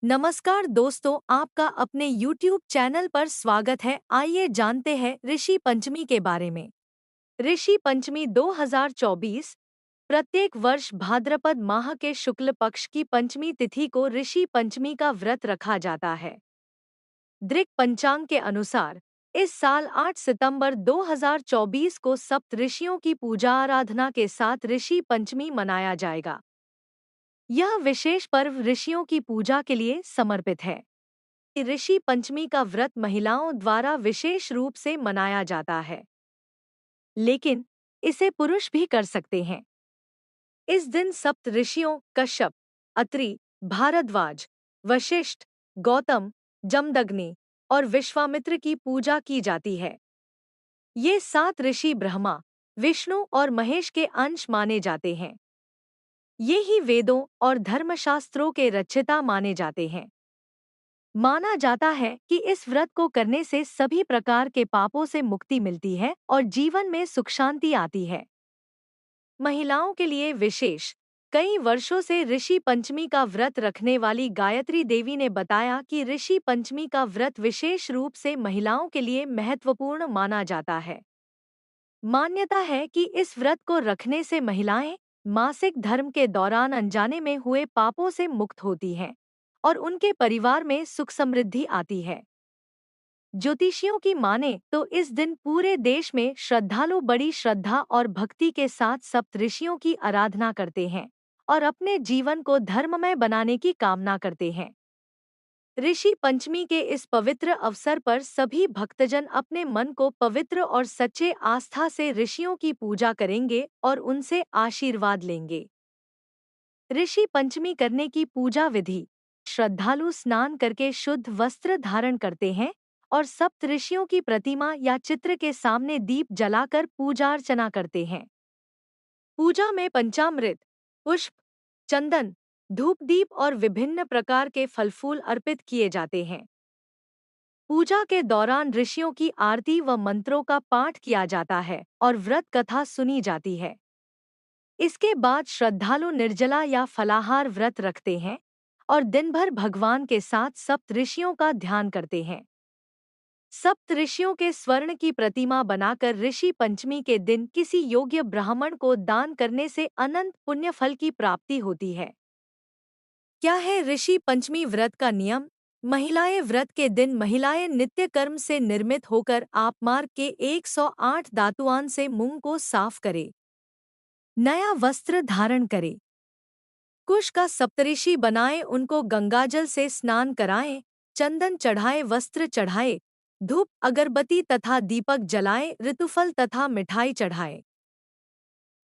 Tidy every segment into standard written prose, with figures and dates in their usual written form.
नमस्कार दोस्तों, आपका अपने YouTube चैनल पर स्वागत है। आइए जानते हैं ऋषि पंचमी के बारे में। ऋषि पंचमी 2024 प्रत्येक वर्ष भाद्रपद माह के शुक्ल पक्ष की पंचमी तिथि को ऋषि पंचमी का व्रत रखा जाता है। दृक पंचांग के अनुसार इस साल 8 सितंबर 2024 को सप्त ऋषियों की पूजा आराधना के साथ ऋषि पंचमी मनाया जाएगा। यह विशेष पर्व ऋषियों की पूजा के लिए समर्पित है। ऋषि पंचमी का व्रत महिलाओं द्वारा विशेष रूप से मनाया जाता है, लेकिन इसे पुरुष भी कर सकते हैं। इस दिन सप्त ऋषियों कश्यप, अत्रि, भारद्वाज, वशिष्ठ, गौतम, जमदग्नि और विश्वामित्र की पूजा की जाती है। ये 7 ऋषि ब्रह्मा, विष्णु और महेश के अंश माने जाते हैं। ये ही वेदों और धर्मशास्त्रों के रचयिता माने जाते हैं। माना जाता है कि इस व्रत को करने से सभी प्रकार के पापों से मुक्ति मिलती है और जीवन में सुख शांति आती है। महिलाओं के लिए विशेष कई वर्षों से ऋषि पंचमी का व्रत रखने वाली गायत्री देवी ने बताया कि ऋषि पंचमी का व्रत विशेष रूप से महिलाओं के लिए महत्वपूर्ण माना जाता है। मान्यता है कि इस व्रत को रखने से महिलाएं मासिक धर्म के दौरान अनजाने में हुए पापों से मुक्त होती हैं और उनके परिवार में सुख समृद्धि आती है। ज्योतिषियों की माने तो इस दिन पूरे देश में श्रद्धालु बड़ी श्रद्धा और भक्ति के साथ सप्त ऋषियों की आराधना करते हैं और अपने जीवन को धर्ममय बनाने की कामना करते हैं। ऋषि पंचमी के इस पवित्र अवसर पर सभी भक्तजन अपने मन को पवित्र और सच्चे आस्था से ऋषियों की पूजा करेंगे और उनसे आशीर्वाद लेंगे। ऋषि पंचमी करने की पूजा विधि: श्रद्धालु स्नान करके शुद्ध वस्त्र धारण करते हैं और सप्त ऋषियों की प्रतिमा या चित्र के सामने दीप जलाकर पूजा अर्चना करते हैं। पूजा में पंचामृत, पुष्प, चंदन, धूप दीप और विभिन्न प्रकार के फल फूल अर्पित किए जाते हैं। पूजा के दौरान ऋषियों की आरती व मंत्रों का पाठ किया जाता है और व्रत कथा सुनी जाती है। इसके बाद श्रद्धालु निर्जला या फलाहार व्रत रखते हैं और दिन भर भगवान के साथ सप्त ऋषियों का ध्यान करते हैं। सप्त ऋषियों के स्वर्ण की प्रतिमा बनाकर ऋषि पंचमी के दिन किसी योग्य ब्राह्मण को दान करने से अनंत पुण्य फल की प्राप्ति होती है। क्या है ऋषि पंचमी व्रत का नियम? महिलाएं व्रत के दिन महिलाएं नित्य कर्म से निर्मित होकर आपमार्ग के 108 धातुआन से मुंह को साफ करे, नया वस्त्र धारण करे, कुश का सप्तऋषि बनाए, उनको गंगाजल से स्नान कराएं, चंदन चढ़ाए, वस्त्र चढ़ाए, धूप अगरबत्ती तथा दीपक जलाए, ऋतुफल तथा मिठाई चढ़ाए।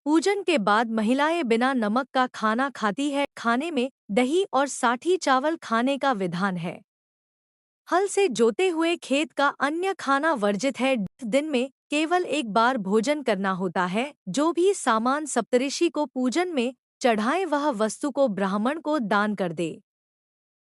पूजन के बाद महिलाएं बिना नमक का खाना खाती है। खाने में दही और साठी चावल खाने का विधान है। हल से जोते हुए खेत का अन्य खाना वर्जित है। दिन में केवल एक बार भोजन करना होता है। जो भी सामान सप्तऋषि को पूजन में चढ़ाए वह वस्तु को ब्राह्मण को दान कर दे।